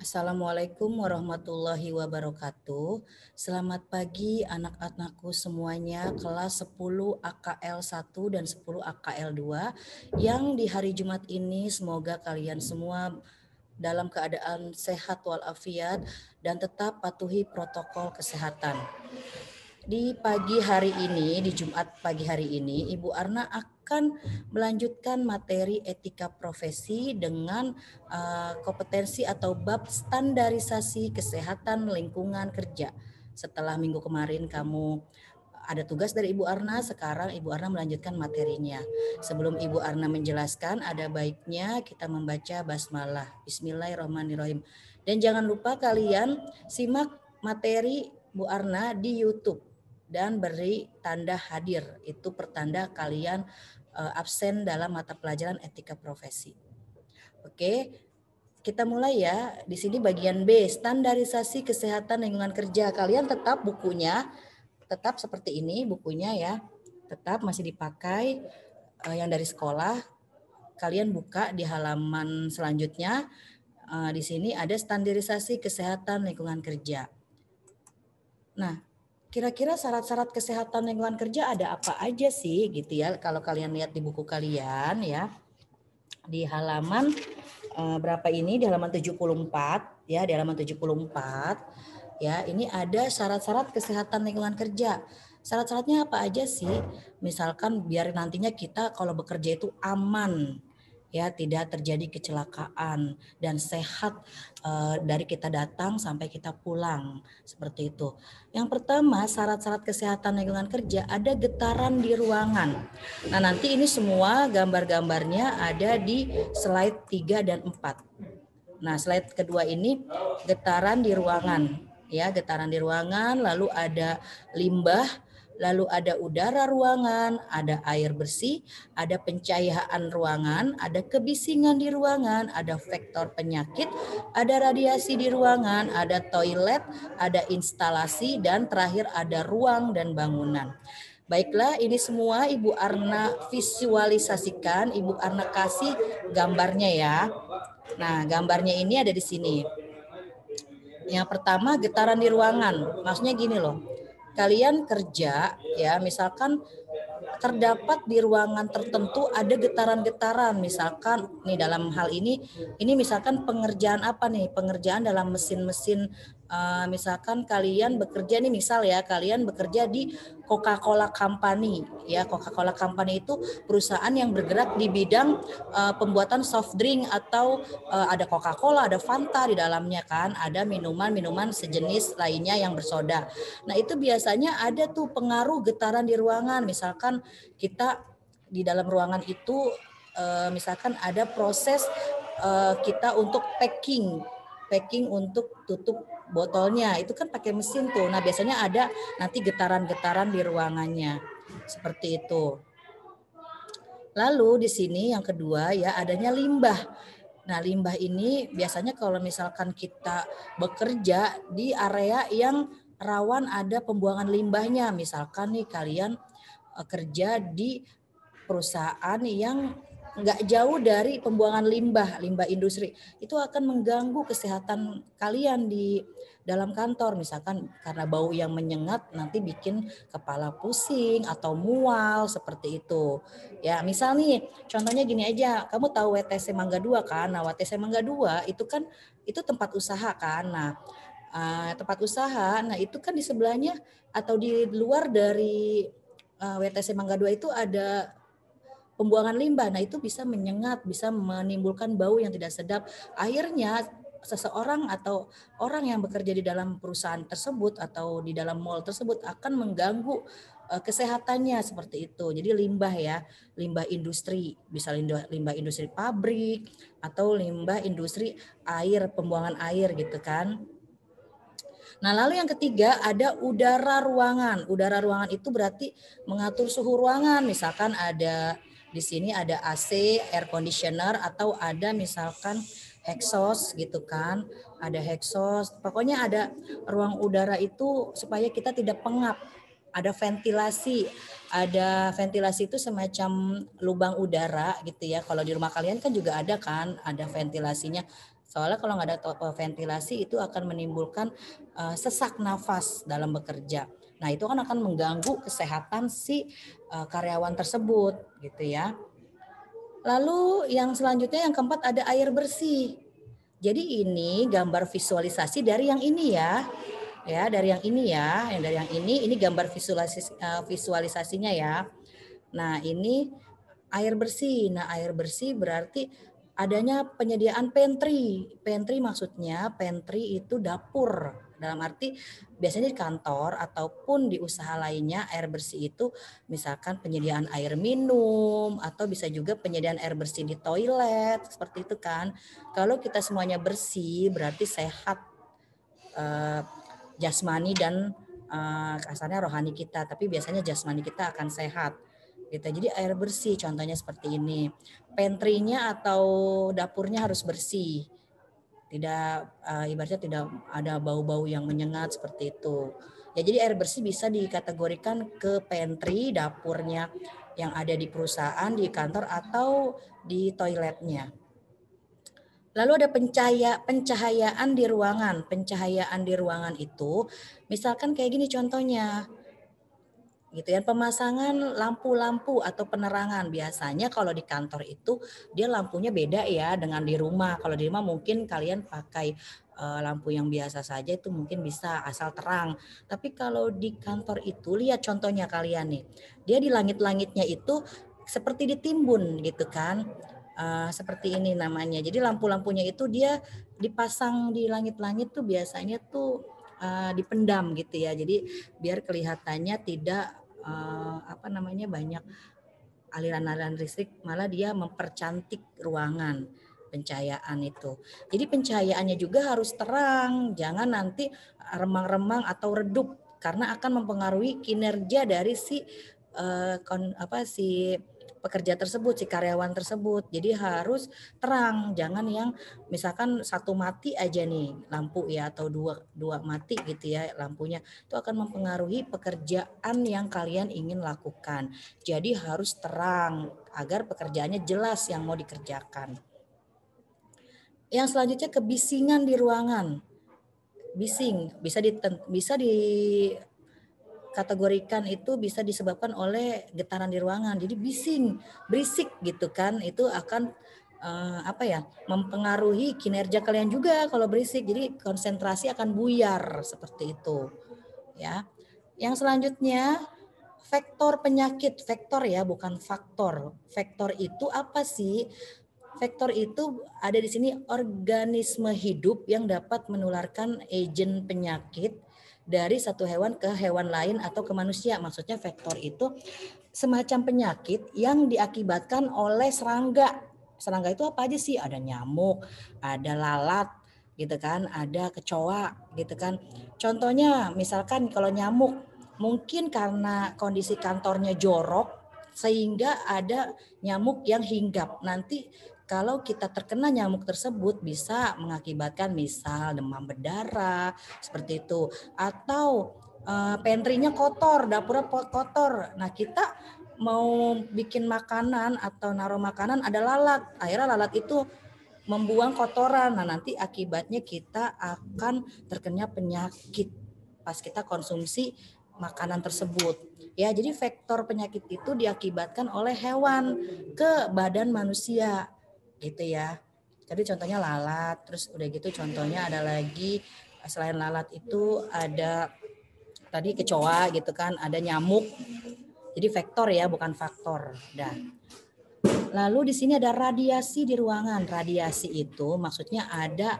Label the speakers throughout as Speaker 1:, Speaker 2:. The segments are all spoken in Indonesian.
Speaker 1: Assalamualaikum warahmatullahi wabarakatuh. Selamat pagi anak-anakku semuanya kelas 10 AKL 1 dan 10 AKL 2 yang di hari Jumat ini semoga kalian semua dalam keadaan sehat walafiat dan tetap patuhi protokol kesehatan. Di pagi hari ini, di Jumat pagi hari ini, Ibu Arna akan melanjutkan materi etika profesi dengan kompetensi atau bab standarisasi kesehatan lingkungan kerja. Setelah minggu kemarin kamu ada tugas dari Ibu Arna, sekarang Ibu Arna melanjutkan materinya. Sebelum Ibu Arna menjelaskan, ada baiknya kita membaca basmalah. Bismillahirrahmanirrahim. Dan jangan lupa kalian simak materi Bu Arna di YouTube dan beri tanda hadir. Itu pertanda kalian absen dalam mata pelajaran etika profesi. Oke, kita mulai ya. Di sini bagian B, standarisasi kesehatan lingkungan kerja. Kalian tetap bukunya, tetap seperti ini bukunya ya. Tetap masih dipakai yang dari sekolah. Kalian buka di halaman selanjutnya. Di sini ada standarisasi kesehatan lingkungan kerja. Nah, kira-kira syarat-syarat kesehatan lingkungan kerja ada apa aja sih gitu ya, kalau kalian lihat di buku kalian ya. Di halaman berapa ini? Di halaman 74 ya, di halaman 74 ya. Ini ada syarat-syarat kesehatan lingkungan kerja. Syarat-syaratnya apa aja sih? Misalkan biar nantinya kita kalau bekerja itu aman, ya, tidak terjadi kecelakaan dan sehat dari kita datang sampai kita pulang, seperti itu. Yang pertama, syarat-syarat kesehatan lingkungan kerja ada getaran di ruangan. Nah, nanti ini semua gambar-gambarnya ada di slide 3 dan 4. Nah, slide kedua ini getaran di ruangan, ya, getaran di ruangan, lalu ada limbah, lalu ada udara ruangan, ada air bersih, ada pencahayaan ruangan, ada kebisingan di ruangan, ada vektor penyakit, ada radiasi di ruangan, ada toilet, ada instalasi, dan terakhir ada ruang dan bangunan. Baiklah, ini semua Ibu Arna visualisasikan, Ibu Arna kasih gambarnya ya. Nah, gambarnya ini ada di sini. Yang pertama, getaran di ruangan. Maksudnya gini loh. Kalian kerja ya, misalkan terdapat di ruangan tertentu ada getaran-getaran, misalkan nih dalam hal ini misalkan pengerjaan apa nih, pengerjaan dalam mesin-mesin, misalkan kalian bekerja nih, misal ya kalian bekerja di Coca-Cola Company ya. Coca-Cola Company itu perusahaan yang bergerak di bidang pembuatan soft drink atau ada Coca-Cola, ada Fanta di dalamnya kan, ada minuman-minuman sejenis lainnya yang bersoda. Nah, itu biasanya ada tuh pengaruh getaran di ruangan. Misalkan kita di dalam ruangan itu misalkan ada proses kita untuk packing untuk tutup botolnya, itu kan pakai mesin tuh. Nah, biasanya ada nanti getaran-getaran di ruangannya seperti itu. Lalu di sini yang kedua ya, adanya limbah. Nah, limbah ini biasanya kalau misalkan kita bekerja di area yang rawan ada pembuangan limbahnya, misalkan nih kalian kerja di perusahaan yang nggak jauh dari pembuangan limbah industri, itu akan mengganggu kesehatan kalian di dalam kantor, misalkan karena bau yang menyengat nanti bikin kepala pusing atau mual seperti itu. Ya, misal nih contohnya gini aja, kamu tahu WTC Mangga 2 kan? Nah, WTC Mangga 2 itu kan itu tempat usaha kan. Nah, tempat usaha, nah itu kan di sebelahnya atau di luar dari WTC Mangga 2 itu ada pembuangan limbah. Nah, itu bisa menyengat, bisa menimbulkan bau yang tidak sedap. Akhirnya seseorang atau orang yang bekerja di dalam perusahaan tersebut atau di dalam mall tersebut akan mengganggu kesehatannya seperti itu. Jadi limbah ya, limbah industri, bisa limbah industri pabrik atau limbah industri air, pembuangan air gitu kan. Nah, lalu yang ketiga ada udara ruangan. Udara ruangan itu berarti mengatur suhu ruangan. Misalkan ada di sini ada AC, air conditioner, atau ada misalkan exhaust gitu kan. Ada exhaust. Pokoknya ada ruang udara itu supaya kita tidak pengap. Ada ventilasi. Ada ventilasi itu semacam lubang udara gitu ya. Kalau di rumah kalian kan juga ada kan, ada ventilasinya. Soalnya kalau nggak ada ventilasi itu akan menimbulkan sesak nafas dalam bekerja. Nah, itu kan akan mengganggu kesehatan si karyawan tersebut gitu ya. Lalu yang selanjutnya yang keempat ada air bersih. Jadi ini gambar visualisasi dari yang ini ya. Ya, dari yang ini ya, yang dari yang ini gambar visualisasinya ya. Nah, ini air bersih. Nah, air bersih berarti adanya penyediaan pantry. Pantry maksudnya pantry itu dapur. Dalam arti biasanya di kantor ataupun di usaha lainnya air bersih itu misalkan penyediaan air minum atau bisa juga penyediaan air bersih di toilet seperti itu kan. Kalau kita semuanya bersih berarti sehat jasmani dan kasarnya rohani kita, tapi biasanya jasmani kita akan sehat gitu. Jadi air bersih contohnya seperti ini. Pantry-nya atau dapurnya harus bersih. Tidak ibaratnya tidak ada bau-bau yang menyengat seperti itu. Ya, jadi air bersih bisa dikategorikan ke pantry, dapurnya yang ada di perusahaan, di kantor atau di toiletnya. Lalu ada pencahayaan di ruangan. Pencahayaan di ruangan itu misalkan kayak gini contohnya. Gitu ya, pemasangan lampu-lampu atau penerangan. Biasanya kalau di kantor itu dia lampunya beda ya dengan di rumah. Kalau di rumah mungkin kalian pakai lampu yang biasa saja itu mungkin bisa asal terang. Tapi kalau di kantor itu lihat contohnya kalian nih. Dia di langit-langitnya itu seperti ditimbun gitu kan. Seperti ini namanya. Jadi lampu-lampunya itu dia dipasang di langit-langit tuh biasanya tuh dipendam gitu ya. Jadi biar kelihatannya tidak banyak aliran-aliran listrik, malah dia mempercantik ruangan pencahayaan itu. Jadi pencahayaannya juga harus terang, jangan nanti remang-remang atau redup karena akan mempengaruhi kinerja dari si pekerja tersebut, si karyawan tersebut. Jadi harus terang, jangan yang misalkan satu mati aja nih lampu ya atau dua mati gitu ya lampunya. Itu akan mempengaruhi pekerjaan yang kalian ingin lakukan. Jadi harus terang agar pekerjaannya jelas yang mau dikerjakan. Yang selanjutnya kebisingan di ruangan. Bising bisa dikategorikan itu bisa disebabkan oleh getaran di ruangan. Jadi berisik gitu kan. Itu akan mempengaruhi kinerja kalian juga kalau berisik. Jadi konsentrasi akan buyar seperti itu. Ya. Yang selanjutnya vektor penyakit. Vektor ya, bukan faktor. Vektor itu apa sih? Vektor itu ada di sini organisme hidup yang dapat menularkan agen penyakit dari satu hewan ke hewan lain atau ke manusia. Maksudnya vektor itu semacam penyakit yang diakibatkan oleh serangga. Serangga itu apa aja sih? Ada nyamuk, ada lalat, gitu kan, ada kecoa, gitu kan. Contohnya misalkan kalau nyamuk, mungkin karena kondisi kantornya jorok sehingga ada nyamuk yang hinggap. Nanti kalau kita terkena nyamuk tersebut bisa mengakibatkan misal demam berdarah seperti itu atau pantry-nya kotor, dapurnya kotor. Nah, kita mau bikin makanan atau naruh makanan ada lalat. Akhirnya lalat itu membuang kotoran. Nah, nanti akibatnya kita akan terkena penyakit pas kita konsumsi makanan tersebut. Ya, jadi vektor penyakit itu diakibatkan oleh hewan ke badan manusia gitu ya. Tadi contohnya lalat, terus udah gitu contohnya ada lagi selain lalat itu ada tadi kecoa gitu kan, ada nyamuk. Jadi vektor ya, bukan faktor. Dah. Lalu di sini ada radiasi di ruangan. Radiasi itu maksudnya ada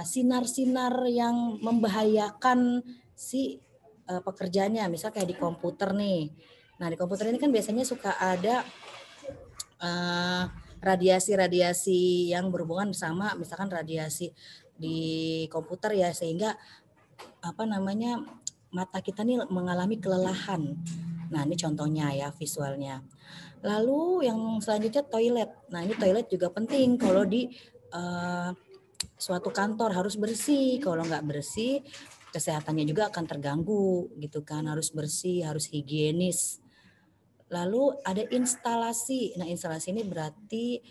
Speaker 1: sinar-sinar yang membahayakan si pekerjaannya. Misal kayak di komputer nih. Nah, di komputer ini kan biasanya suka ada radiasi-radiasi yang berhubungan sama misalkan radiasi di komputer ya, sehingga mata kita nih mengalami kelelahan. Nah, ini contohnya ya visualnya. Lalu yang selanjutnya toilet. Nah, ini toilet juga penting kalau di suatu kantor harus bersih. Kalau nggak bersih, kesehatannya juga akan terganggu gitu kan. Harus bersih, harus higienis. Lalu ada instalasi. Nah, instalasi ini berarti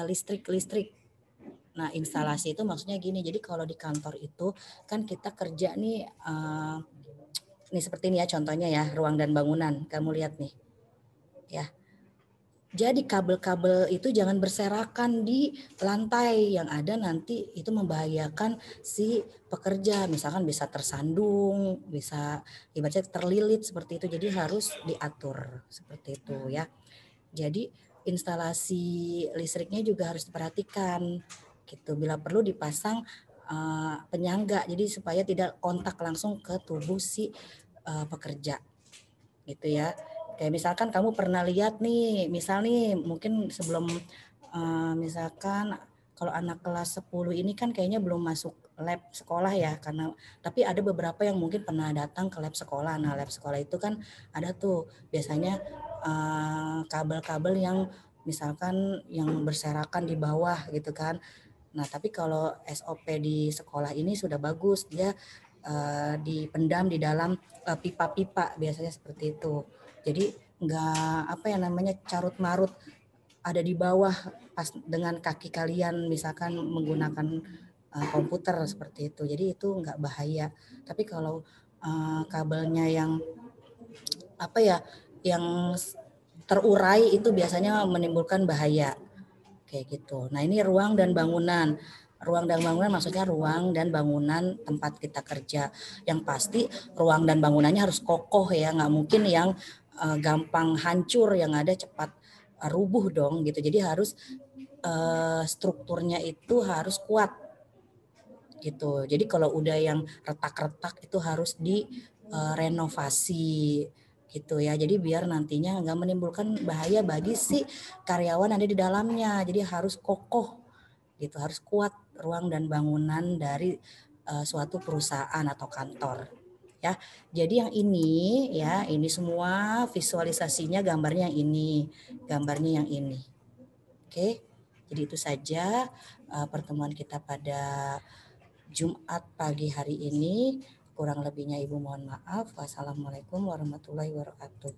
Speaker 1: listrik-listrik. Nah, instalasi itu maksudnya gini, jadi kalau di kantor itu kan kita kerja nih, nih seperti ini ya contohnya ya, ruang dan bangunan. Kamu lihat nih, ya. Jadi kabel-kabel itu jangan berserakan di lantai, yang ada nanti itu membahayakan si pekerja. Misalkan bisa tersandung, bisa ibaratnya terlilit seperti itu. Jadi harus diatur seperti itu ya. Jadi instalasi listriknya juga harus diperhatikan gitu. Bila perlu dipasang penyangga, jadi supaya tidak kontak langsung ke tubuh si pekerja gitu ya. Kayak misalkan kamu pernah lihat nih, misal nih mungkin sebelum misalkan kalau anak kelas 10 ini kan kayaknya belum masuk lab sekolah ya, karena tapi ada beberapa yang mungkin pernah datang ke lab sekolah. Nah, lab sekolah itu kan ada tuh biasanya kabel-kabel yang misalkan yang berserakan di bawah gitu kan. Nah, tapi kalau SOP di sekolah ini sudah bagus, dia dipendam di dalam pipa-pipa biasanya seperti itu. Jadi nggak apa ya namanya carut marut ada di bawah pas dengan kaki kalian misalkan menggunakan komputer seperti itu. Jadi itu nggak bahaya. Tapi kalau kabelnya yang apa ya yang terurai itu biasanya menimbulkan bahaya kayak gitu. Nah, ini ruang dan bangunan. Ruang dan bangunan maksudnya ruang dan bangunan tempat kita kerja. Yang pasti ruang dan bangunannya harus kokoh ya, nggak mungkin yang gampang hancur, yang ada cepat rubuh dong gitu. Jadi harus strukturnya itu harus kuat gitu. Jadi kalau udah yang retak-retak itu harus direnovasi gitu ya. Jadi biar nantinya nggak menimbulkan bahaya bagi si karyawan yang ada di dalamnya. Jadi harus kokoh gitu, harus kuat ruang dan bangunan dari suatu perusahaan atau kantor. Ya, jadi yang ini ya, ini semua visualisasinya gambarnya yang ini, gambarnya yang ini. Oke, jadi itu saja pertemuan kita pada Jumat pagi hari ini. Kurang lebihnya Ibu mohon maaf. Wassalamualaikum warahmatullahi wabarakatuh.